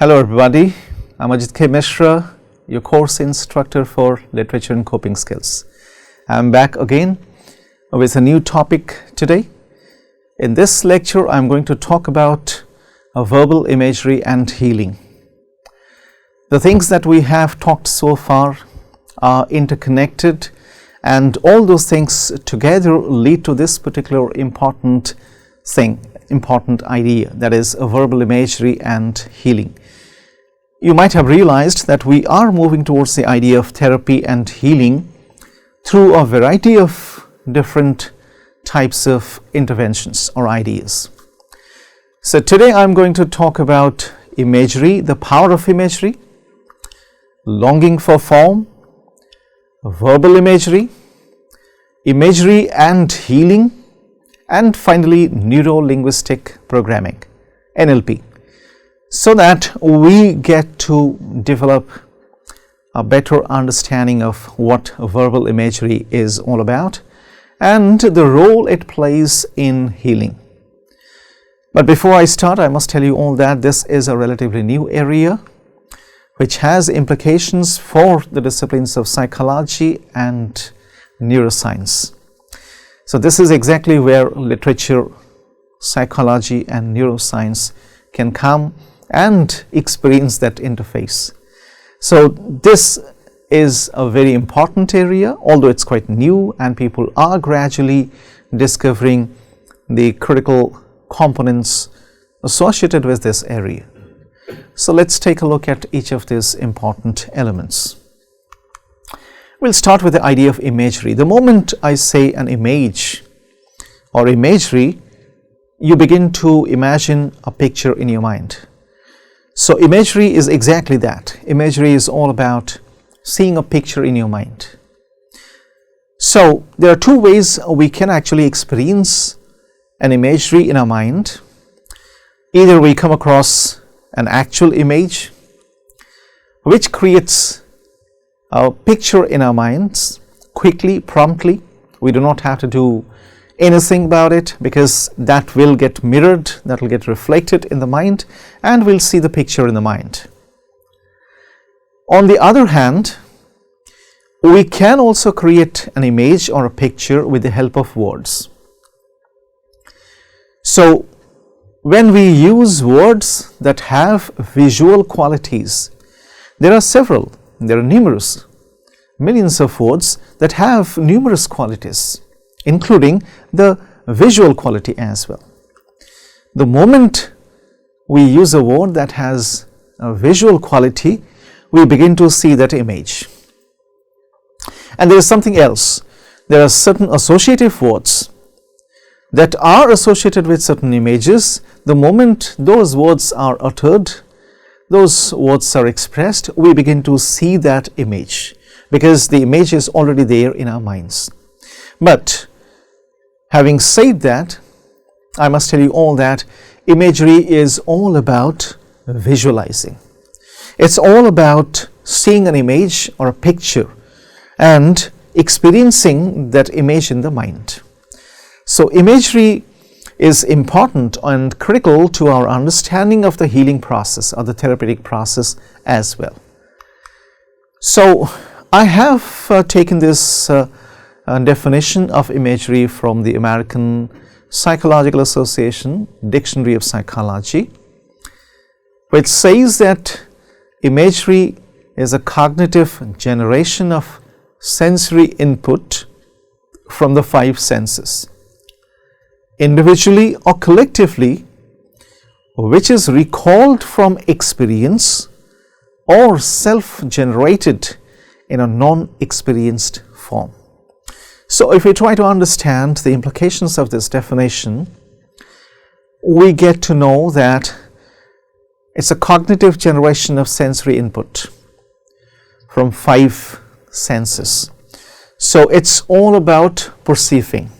Hello everybody, I'm Ajit K. Mishra, your course instructor for Literature and Coping Skills. I'm back again with a new topic today. In this lecture, I'm going to talk about verbal imagery and healing. The things that we have talked so far are interconnected, and all those things together lead to this particular important idea, that is verbal imagery and healing. You might have realized that we are moving towards the idea of therapy and healing through a variety of different types of interventions or ideas. So today I'm going to talk about imagery, the power of imagery, longing for form, verbal imagery, imagery and healing, and finally neuro-linguistic programming, NLP, so that we get to develop a better understanding of what verbal imagery is all about and the role it plays in healing. But before I start, I must tell you all that this is a relatively new area which has implications for the disciplines of psychology and neuroscience. So this is exactly where literature, psychology and neuroscience can come and experience that interface. So this is a very important area, although it's quite new and people are gradually discovering the critical components associated with this area. So let's take a look at each of these important elements. We'll start with the idea of imagery. The moment I say an image or imagery, you begin to imagine a picture in your mind. So imagery is exactly that. Imagery is all about seeing a picture in your mind. So there are two ways we can actually experience an imagery in our mind. Either we come across an actual image which creates a picture in our minds quickly, promptly. We do not have to do anything about it because that will get mirrored, that will get reflected in the mind, and we'll see the picture in the mind. On the other hand, we can also create an image or a picture with the help of words. So when we use words that have visual qualities, there are numerous, millions of words that have numerous qualities, including the visual quality as well. The moment we use a word that has a visual quality, we begin to see that image. And there is something else. There are certain associative words that are associated with certain images. The moment those words are uttered, those words are expressed, we begin to see that image because the image is already there in our minds. But having said that, I must tell you all that imagery is all about visualizing. It's all about seeing an image or a picture and experiencing that image in the mind. So imagery is important and critical to our understanding of the healing process or the therapeutic process as well. So I have taken this definition of imagery from the American Psychological Association Dictionary of Psychology, which says that imagery is a cognitive generation of sensory input from the five senses, individually or collectively, which is recalled from experience or self-generated in a non-experienced form. So if we try to understand the implications of this definition, we get to know that it's a cognitive generation of sensory input from five senses. So it's all about perceiving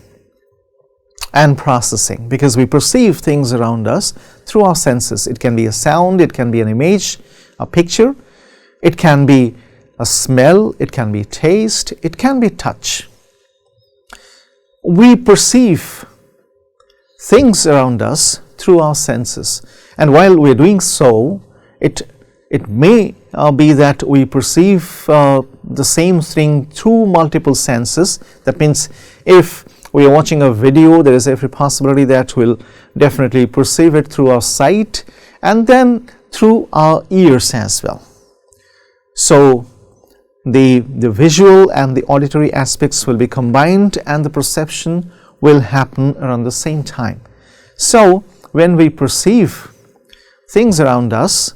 and processing, because we perceive things around us through our senses. It can be a sound, it can be an image, a picture, it can be a smell, it can be taste, it can be touch. We perceive things around us through our senses, and while we are doing so, it may be that we perceive the same thing through multiple senses. That means if we are watching a video, there is every possibility that we'll definitely perceive it through our sight and then through our ears as well. So the visual and the auditory aspects will be combined and the perception will happen around the same time. So when we perceive things around us,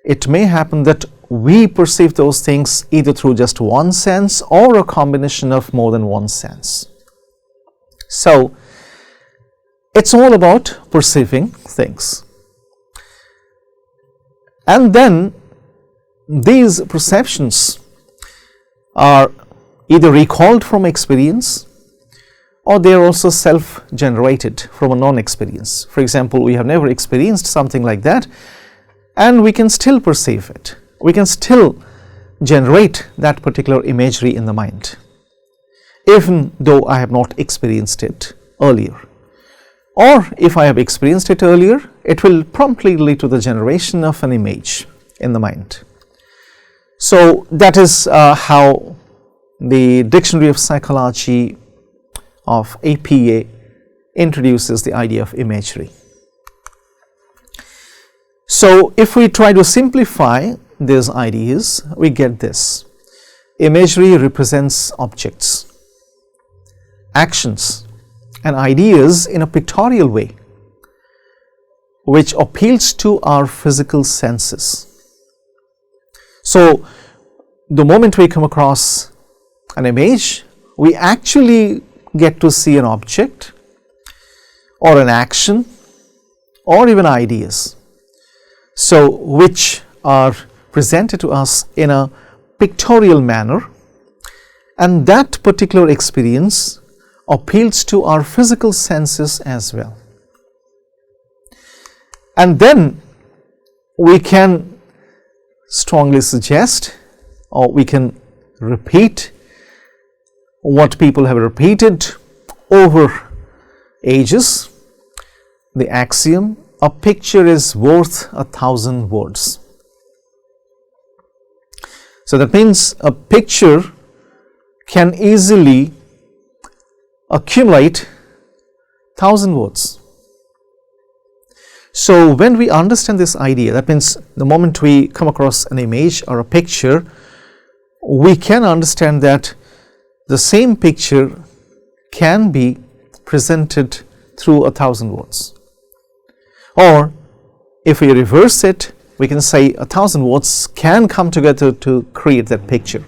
it may happen that we perceive those things either through just one sense or a combination of more than one sense. So it's all about perceiving things. And then these perceptions are either recalled from experience or they are also self-generated from a non-experience. For example, we have never experienced something like that and we can still perceive it. We can still generate that particular imagery in the mind, even though I have not experienced it earlier. Or if I have experienced it earlier, it will promptly lead to the generation of an image in the mind. So that is how the Dictionary of Psychology of APA introduces the idea of imagery. So if we try to simplify these ideas, we get this. Imagery represents objects, actions and ideas in a pictorial way which appeals to our physical senses. So the moment we come across an image, we actually get to see an object or an action or even ideas, so which are presented to us in a pictorial manner, and that particular experience appeals to our physical senses as well. And then we can strongly suggest, or we can repeat what people have repeated over ages, the axiom, a picture is worth 1,000 words. So that means a picture can easily accumulate 1,000 words. So when we understand this idea, that means the moment we come across an image or a picture, we can understand that the same picture can be presented through 1,000 words. Or if we reverse it, we can say 1,000 words can come together to create that picture.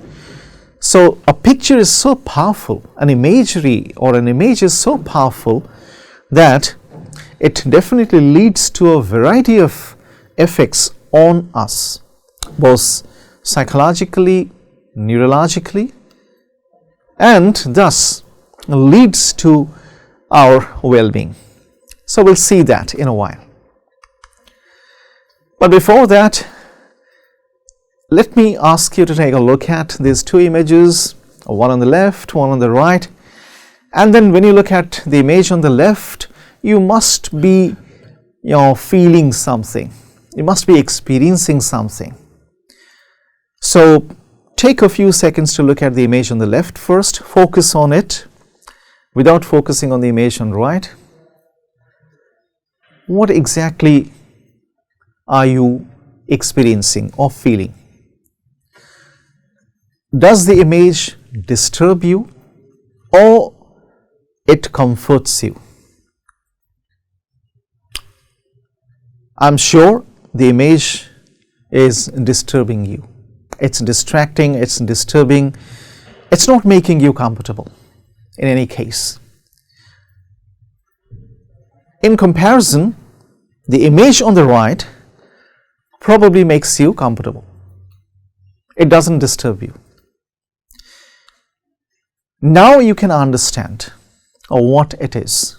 So a picture is so powerful, an imagery or an image is so powerful that it definitely leads to a variety of effects on us, both psychologically, neurologically, and thus leads to our well-being. So we'll see that in a while. But before that, let me ask you to take a look at these two images, one on the left, one on the right, and then when you look at the image on the left, you must be feeling something, you must be experiencing something. So take a few seconds to look at the image on the left first, focus on it without focusing on the image on the right. What exactly are you experiencing or feeling? Does the image disturb you or it comforts you? I'm sure the image is disturbing you. It's distracting, it's disturbing, it's not making you comfortable in any case. In comparison, the image on the right probably makes you comfortable. It doesn't disturb you. Now you can understand what it is.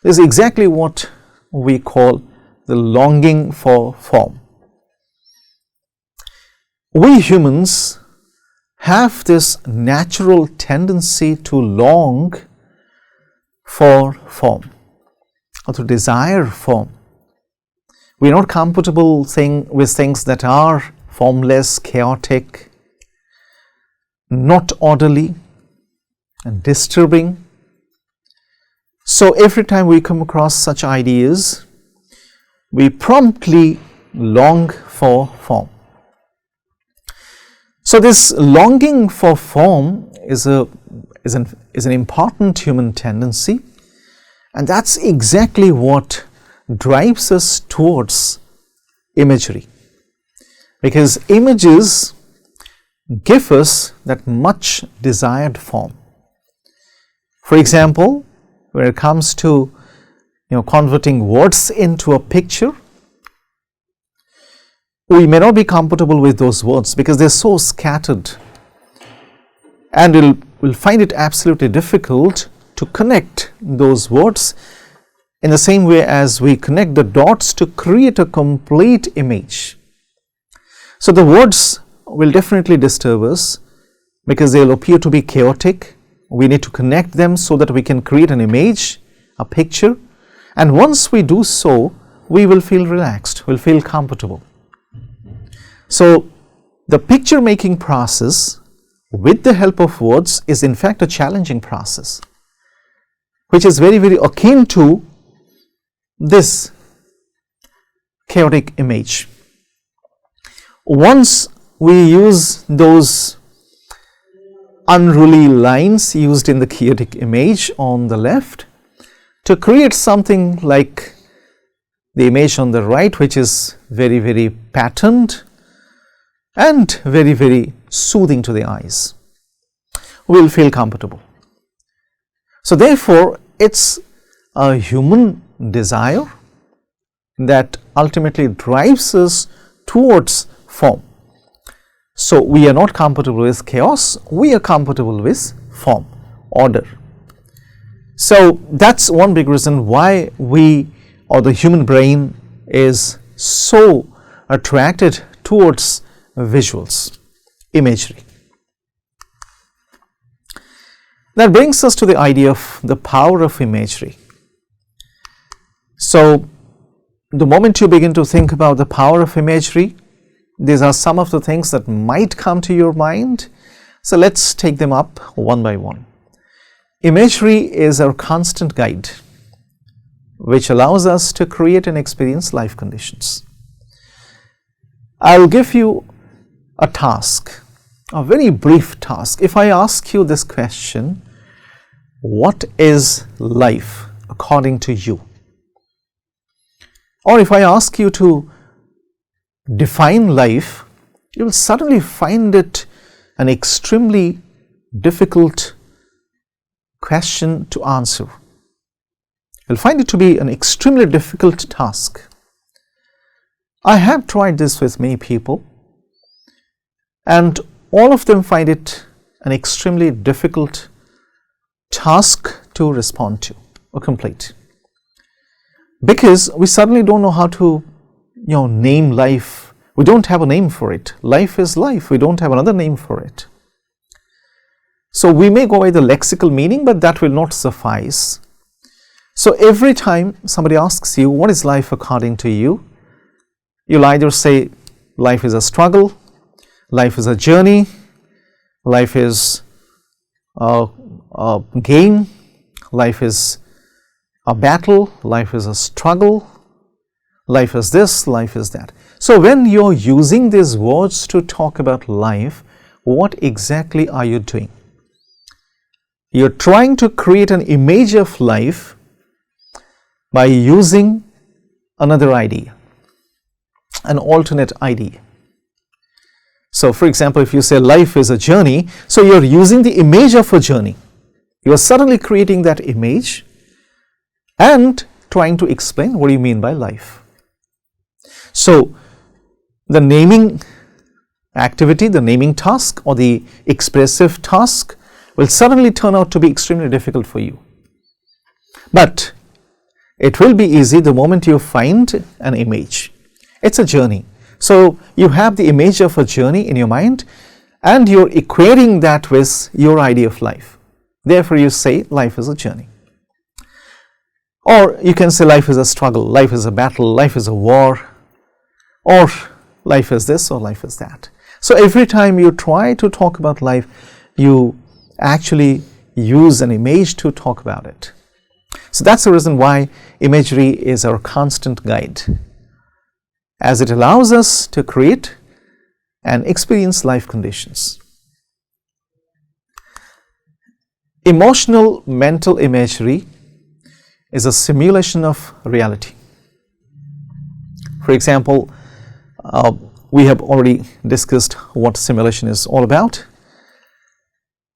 This is exactly what we call the longing for form. We humans have this natural tendency to long for form or to desire form. We are not comfortable with things that are formless, chaotic, not orderly, and disturbing. So every time we come across such ideas, we promptly long for form. So this longing for form is an important human tendency, and that's exactly what drives us towards imagery, because images give us that much desired form. For example, when it comes to converting words into a picture, we may not be comfortable with those words because they're so scattered, and we'll find it absolutely difficult to connect those words in the same way as we connect the dots to create a complete image. So the words will definitely disturb us because they'll appear to be chaotic. We need to connect them so that we can create an image, a picture, and once we do so, we will feel relaxed, we'll feel comfortable. So the picture making process with the help of words is in fact a challenging process, which is very, very akin to this chaotic image. Once we use those unruly lines used in the chaotic image on the left to create something like the image on the right, which is very, very patterned and very, very soothing to the eyes, we will feel comfortable. So therefore, it's a human desire that ultimately drives us towards form. So we are not comfortable with chaos, we are comfortable with form, order. So that's one big reason why we, or the human brain, is so attracted towards visuals, imagery. That brings us to the idea of the power of imagery. So the moment you begin to think about the power of imagery, these are some of the things that might come to your mind. So let's take them up one by one. Imagery is our constant guide, which allows us to create and experience life conditions. I'll give you a task, a very brief task. If I ask you this question, what is life according to you? Or if I ask you to define life, you will suddenly find it an extremely difficult question to answer. You'll find it to be an extremely difficult task. I have tried this with many people, and all of them find it an extremely difficult task to respond to or complete, because we suddenly don't know how to name life. We don't have a name for it. Life is life. We don't have another name for it. So we may go by the lexical meaning, but that will not suffice. So every time somebody asks you, what is life according to you? You'll either say life is a struggle, life is a journey, life is a game, life is a battle, life is a struggle, life is this, life is that. So when you're using these words to talk about life, what exactly are you doing? You're trying to create an image of life by using another idea, an alternate idea. So for example, if you say life is a journey, so you're using the image of a journey. You are suddenly creating that image and trying to explain what do you mean by life. So the naming activity, the naming task, or the expressive task will suddenly turn out to be extremely difficult for you. But it will be easy the moment you find an image. It's a journey. So you have the image of a journey in your mind and you're equating that with your idea of life. Therefore you say life is a journey. Or you can say life is a struggle, life is a battle, life is a war, or life is this or life is that. So every time you try to talk about life, you actually use an image to talk about it. So that's the reason why imagery is our constant guide, as it allows us to create and experience life conditions. Emotional mental imagery is a simulation of reality. For example, we have already discussed what simulation is all about,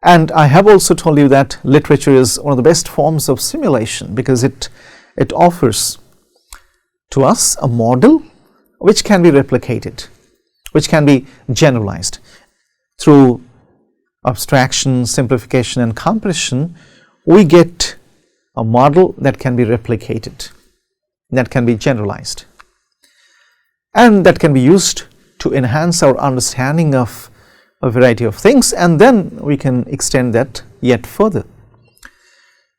and I have also told you that literature is one of the best forms of simulation, because it offers to us a model which can be replicated, which can be generalized through abstraction, simplification and compression. We get a model that can be replicated, that can be generalized, and that can be used to enhance our understanding of a variety of things, and then we can extend that yet further.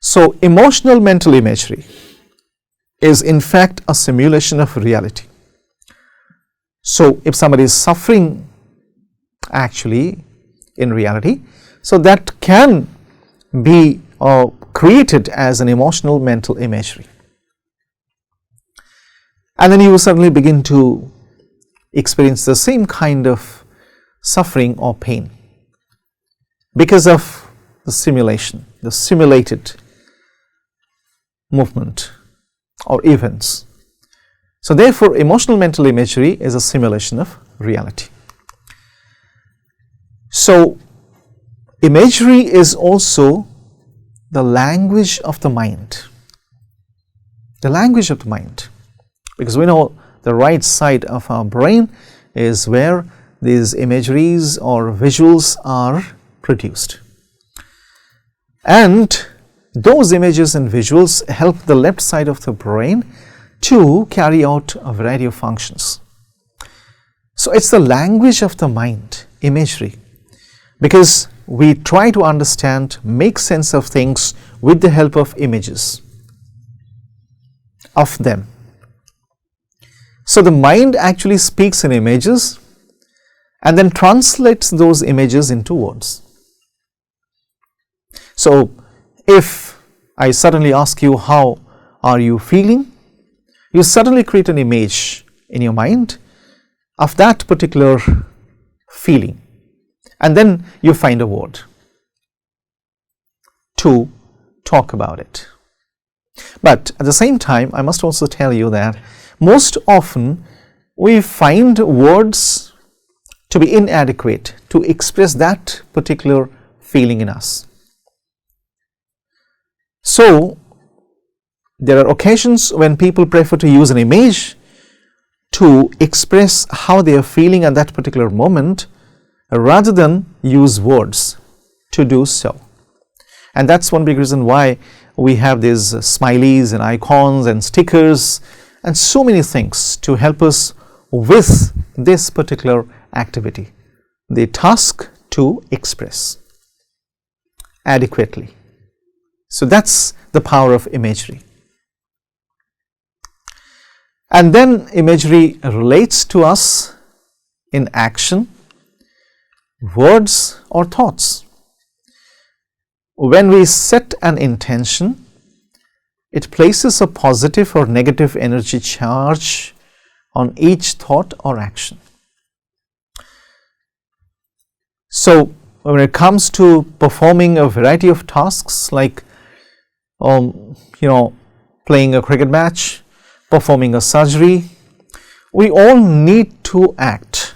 So emotional mental imagery is in fact a simulation of reality. So if somebody is suffering actually in reality, so that can be created as an emotional mental imagery, and then you will suddenly begin to experience the same kind of suffering or pain because of the simulation, the simulated movement or events. So therefore, emotional mental imagery is a simulation of reality. So imagery is also the language of the mind, the language of the mind, because we know the right side of our brain is where these imageries or visuals are produced, and those images and visuals help the left side of the brain to carry out a variety of functions. So it's the language of the mind, imagery, because we try to understand, make sense of things with the help of images of them. So the mind actually speaks in images and then translates those images into words. So if I suddenly ask you, how are you feeling? You suddenly create an image in your mind of that particular feeling, and then you find a word to talk about it. But at the same time, I must also tell you that most often we find words to be inadequate to express that particular feeling in us. So there are occasions when people prefer to use an image to express how they are feeling at that particular moment, rather than use words to do so. And that's one big reason why we have these smileys and icons and stickers and so many things to help us with this particular activity, the task to express adequately. So that's the power of imagery. And then imagery relates to us in action, words or thoughts. When we set an intention, it places a positive or negative energy charge on each thought or action. So when it comes to performing a variety of tasks like playing a cricket match, performing a surgery, we all need to act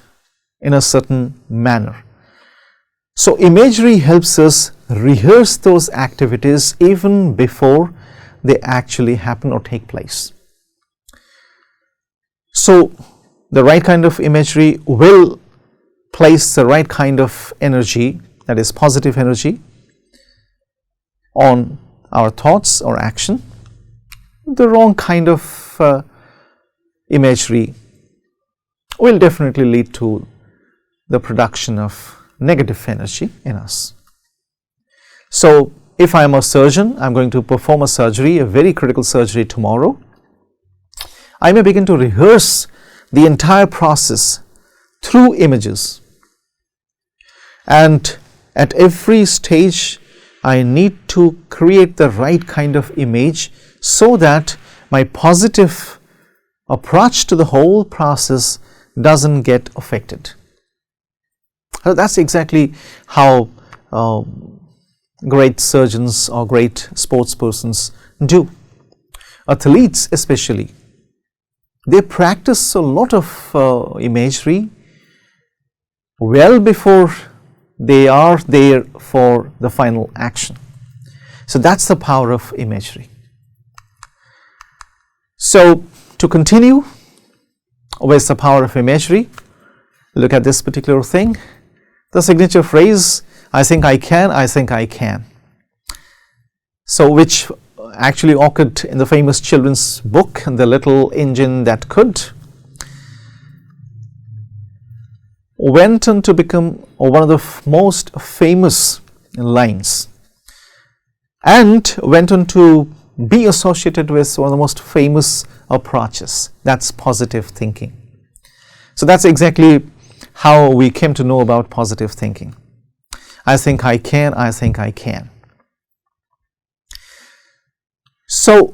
in a certain manner. So imagery helps us rehearse those activities even before they actually happen or take place. So the right kind of imagery will place the right kind of energy, that is positive energy, on our thoughts or action. The wrong kind of imagery will definitely lead to the production of negative energy in us. So if I am a surgeon, I am going to perform a surgery, a very critical surgery tomorrow, I may begin to rehearse the entire process through images, and at every stage I need to create the right kind of image so that my positive approach to the whole process doesn't get affected. So that's exactly how great surgeons or great sportspersons do. Athletes especially, they practice a lot of imagery well before they are there for the final action. So that's the power of imagery. So to continue with the power of imagery, look at this particular thing, the signature phrase, I think I can, I think I can. So which actually occurred in the famous children's book, The Little Engine That Could, went on to become one of the most famous lines and went on to be associated with one of the most famous approaches. That's positive thinking. So that's exactly how we came to know about positive thinking. I think I can, I think I can. So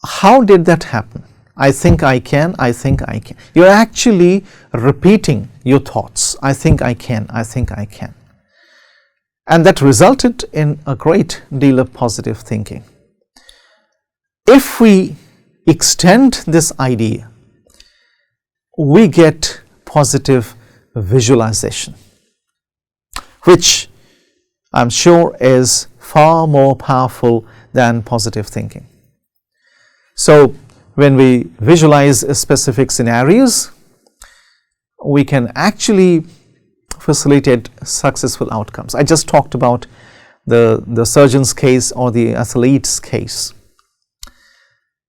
how did that happen? I think I can, I think I can. You're actually repeating your thoughts. I think I can, I think I can. And that resulted in a great deal of positive thinking. If we extend this idea, we get positive visualization, which I'm sure is far more powerful than positive thinking. So when we visualize specific scenarios, we can actually facilitate successful outcomes. I just talked about the surgeon's case or the athlete's case.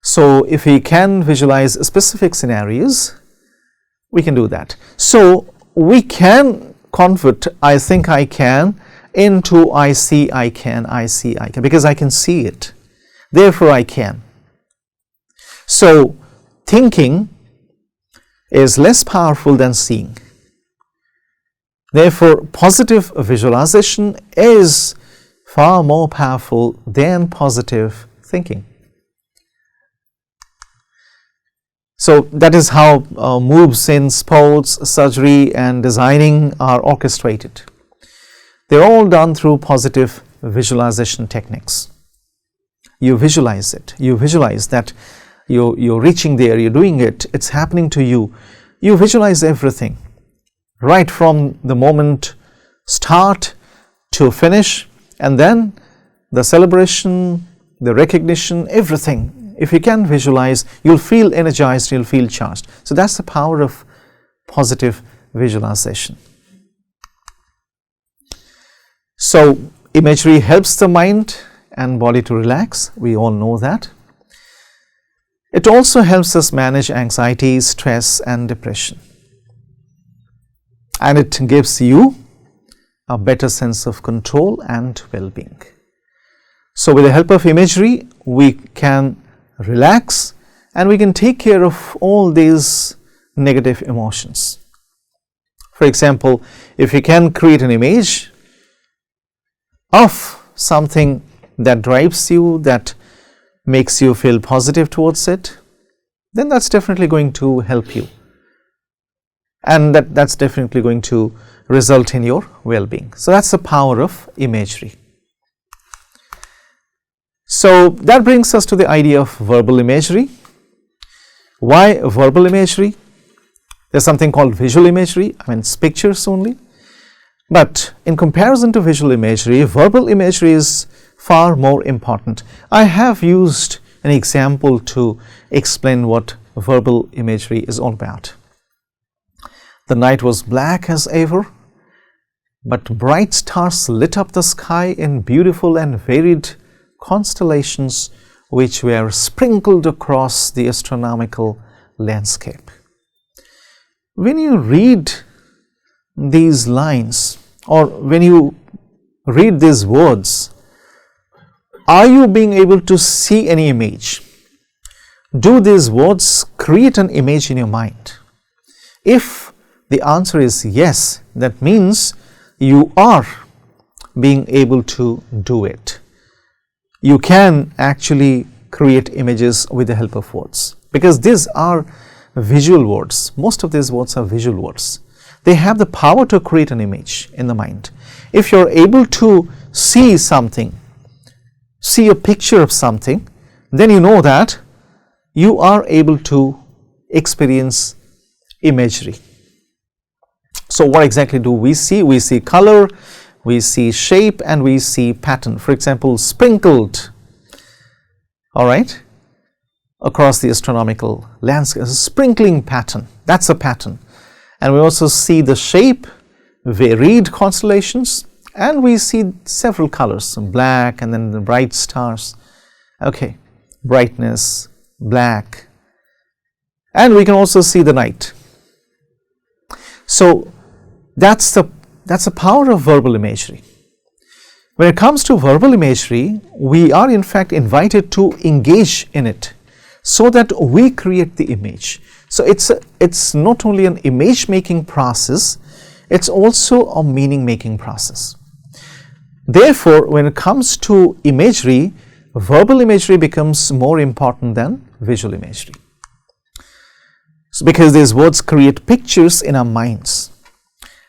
So if we can visualize specific scenarios, we can do that. So we can convert I think I can into I see I can, I see I can, because I can see it. Therefore I can. So thinking is less powerful than seeing. Therefore positive visualization is far more powerful than positive thinking. So that is how moves in sports, surgery and designing are orchestrated. They're all done through positive visualization techniques. You visualize it. You visualize that you're reaching there, you're doing it, it's happening to you. You visualize everything, right from the moment start to finish, and then the celebration, the recognition, everything. If you can visualize, you'll feel energized, you'll feel charged. So that's the power of positive visualization. So imagery helps the mind and body to relax. We all know that. It also helps us manage anxiety, stress and depression. And it gives you a better sense of control and well-being. So with the help of imagery, we can relax and we can take care of all these negative emotions. For example, if you can create an image of something that drives you, that makes you feel positive towards it, then that's definitely going to help you, and that's definitely going to result in your well-being. So that's the power of imagery. So that brings us to the idea of verbal imagery. Why verbal imagery? There's something called visual imagery. I mean, it's pictures only. But in comparison to visual imagery, verbal imagery is far more important. I have used an example to explain what verbal imagery is all about. The night was black as ever, but bright stars lit up the sky in beautiful and varied constellations which were sprinkled across the astronomical landscape. When you read these lines, or when you read these words, are you being able to see any image? Do these words create an image in your mind? If the answer is yes, that means you are being able to do it. You can actually create images with the help of words, because these are visual words. Most of these words are visual words. They have the power to create an image in the mind. If you are able to see something, see a picture of something, then you know that you are able to experience imagery. So what exactly do we see? We see color, we see shape, and we see pattern. For example, sprinkled, all right, across the astronomical landscape, a sprinkling pattern, that's a pattern. And we also see the shape, varied constellations, and we see several colors, some black and then the bright stars, okay, brightness, black, and we can also see the night. So that's the power of verbal imagery. When it comes to verbal imagery, we are in fact invited to engage in it so that we create the image. So it's not only an image making process, it's also a meaning making process. Therefore, when it comes to imagery, verbal imagery becomes more important than visual imagery. So because these words create pictures in our minds.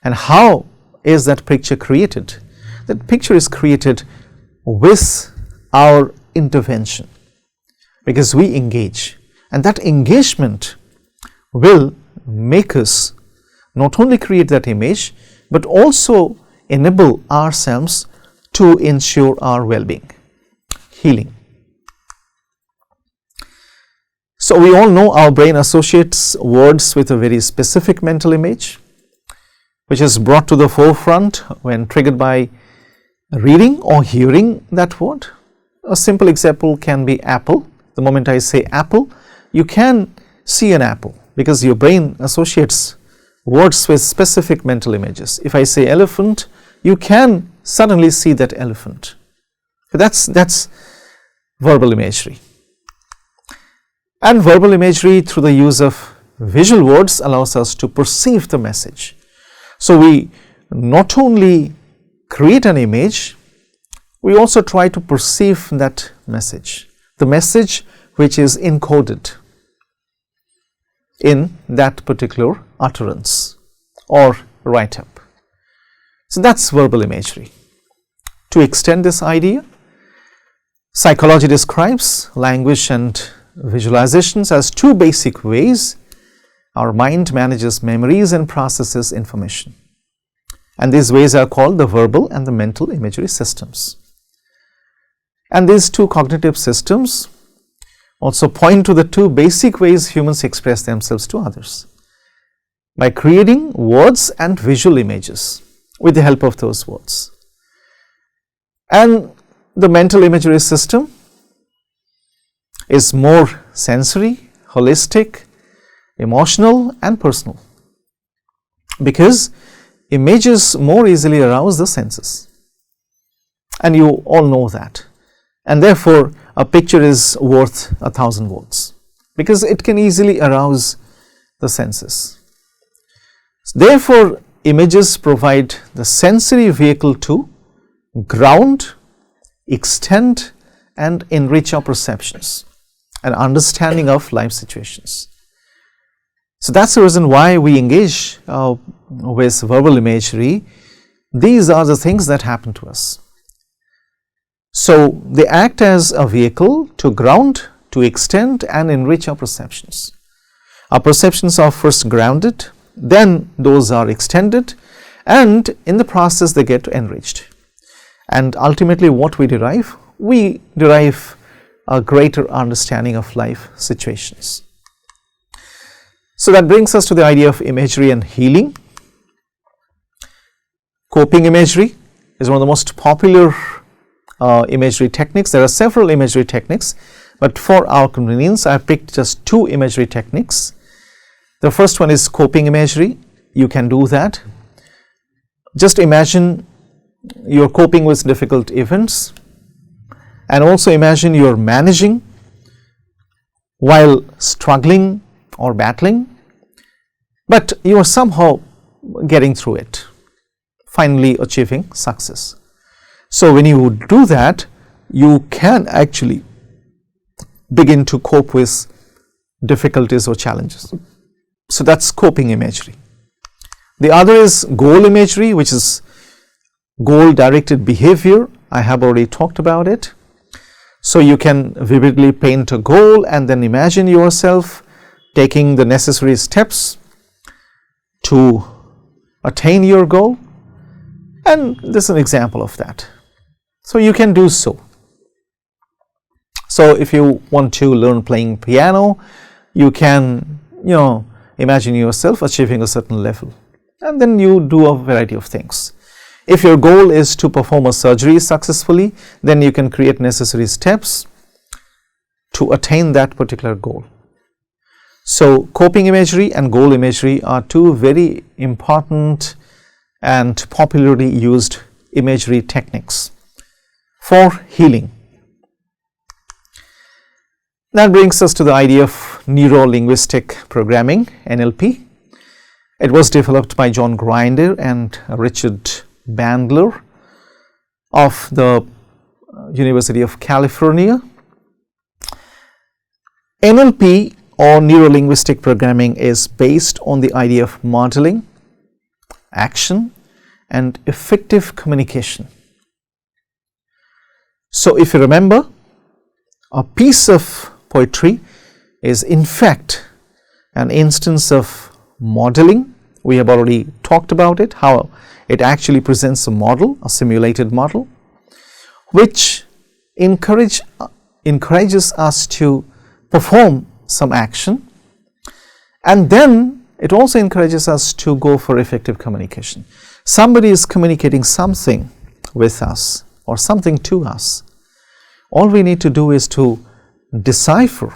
And how is that picture created? That picture is created with our intervention, because we engage, and that engagement will make us not only create that image, but also enable ourselves to ensure our well-being, healing. So we all know our brain associates words with a very specific mental image, which is brought to the forefront when triggered by reading or hearing that word. A simple example can be apple. The moment I say apple, you can see an apple, because your brain associates words with specific mental images. If I say elephant, you can suddenly see that elephant. That's verbal imagery. And verbal imagery through the use of visual words allows us to perceive the message. So we not only create an image, we also try to perceive that message, the message which is encoded in that particular utterance or write-up. So that's verbal imagery. To extend this idea, psychology describes language and visualizations as two basic ways our mind manages memories and processes information. And these ways are called the verbal and the mental imagery systems. And these two cognitive systems also point to the two basic ways humans express themselves to others, by creating words and visual images with the help of those words. And the mental imagery system is more sensory, holistic, emotional, and personal, because images more easily arouse the senses, and you all know that. And therefore, a picture is worth 1,000 words, because it can easily arouse the senses. Therefore, images provide the sensory vehicle to ground, extend, and enrich our perceptions and understanding of life situations. So that's the reason why we engage with verbal imagery. These are the things that happen to us. So they act as a vehicle to ground, to extend, and enrich our perceptions. Our perceptions are first grounded, then those are extended, and in the process they get enriched. And ultimately what we derive a greater understanding of life situations. So that brings us to the idea of imagery and healing. Coping imagery is one of the most popular imagery techniques. There are several imagery techniques, but for our convenience I have picked just two imagery techniques. The first one is coping imagery. You can do that. Just imagine you are coping with difficult events, and also imagine you are managing while struggling or battling. but you are somehow getting through it, finally achieving success. So when you do that, you can actually begin to cope with difficulties or challenges. So that's coping imagery. The other is goal imagery, which is goal directed behavior. I have already talked about it. So you can vividly paint a goal and then imagine yourself taking the necessary steps to attain your goal, and this is an example of that. So you can do so. So if you want to learn playing piano, you can, imagine yourself achieving a certain level, and then you do a variety of things. If your goal is to perform a surgery successfully, then you can create necessary steps to attain that particular goal. So coping imagery and goal imagery are two very important and popularly used imagery techniques for healing. That brings us to the idea of neuro-linguistic programming, NLP. It was developed by John Grinder and Richard Bandler of the University of California. NLP or neuro-linguistic programming is based on the idea of modeling, action, and effective communication. So if you remember, a piece of poetry is in fact an instance of modeling. We have already talked about it, how it actually presents a model, a simulated model, which encourages us to perform some action, and then it also encourages us to go for effective communication. Somebody is communicating something with us or something to us. All we need to do is to decipher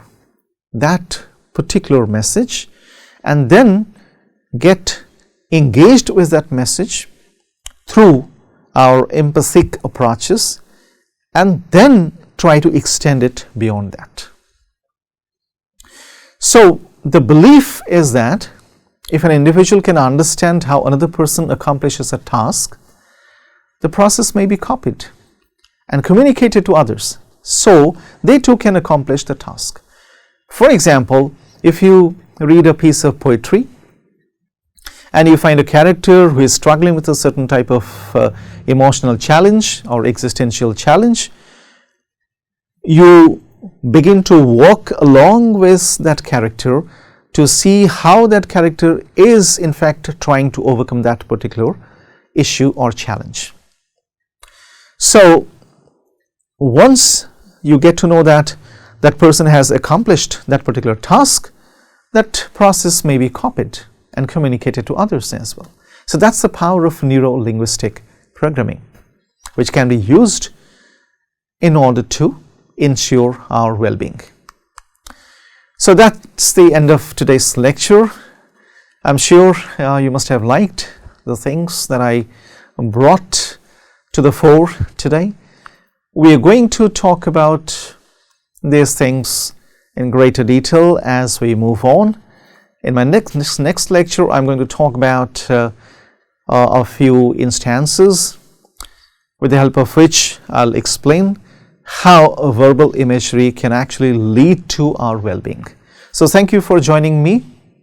that particular message and then get engaged with that message through our empathic approaches, and then try to extend it beyond that. So the belief is that if an individual can understand how another person accomplishes a task, the process may be copied and communicated to others, so they too can accomplish the task. For example, if you read a piece of poetry and you find a character who is struggling with a certain type of emotional challenge or existential challenge, you begin to walk along with that character to see how that character is in fact trying to overcome that particular issue or challenge. So once you get to know that that person has accomplished that particular task, that process may be copied and communicated to others as well. So that's the power of neuro-linguistic programming, which can be used in order to ensure our well-being. So that's the end of today's lecture. I'm sure you must have liked the things that I brought to the fore today. We are going to talk about these things in greater detail as we move on. In my next lecture, I'm going to talk about a few instances with the help of which I'll explain how a verbal imagery can actually lead to our well-being. So thank you for joining me.